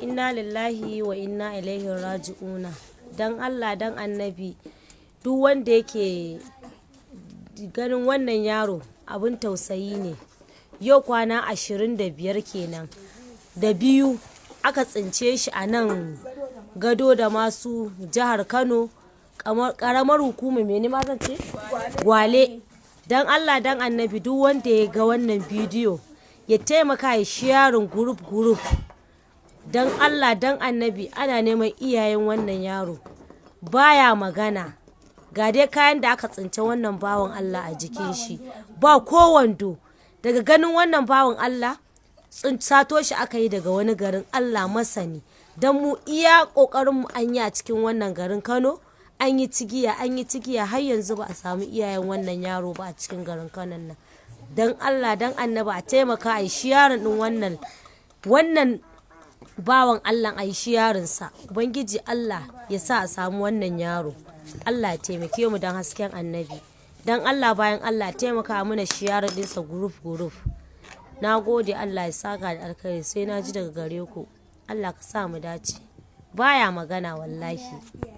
inna lillahi wa inna ilaihi raji'una. Dan Allah dan annabi duk wanda yake ganin wannan yaro abin tausayi ne. Yau kwana 25 kenan da biyu aka tsince shi a nan gado da masu jihar Kano, karamar hukuma mene ma zan ce Gwale. Dan Allah dan annabi duk wanda ya ga wannan bidiyo ya taimaka ya sharing group. Dan Allah dan annabi ana neman iyayen wannan yaro, baya magana. Ga dai kayan da aka tsince wannan bawan Allah a jikin shi, ba ko wando. Daga ganin wannan bawan Allah sato shi aka yi daga wani garin, Allah masani. Dan mu iya kokarin mu an yi a cikin wannan garin Kano, an yi cigiya har yanzu ba a samu iyayen wannan yaro ba a cikin garin Kano nan. Dan Allah dan annabi a taimaka a yi sharing din wannan bawan Allah, a yi sharing sa. Ubangiji Allah ya sa a samu wannan yaro. Allah ya taimake mu dan hasken annabi. Dan Allah bayan Allah taimaka mana sharing din sa group. Nagode, Allah ya saka da alkhairi, sai na ji daga gare ku. Allah ka sa mu dace. Baya magana wallahi.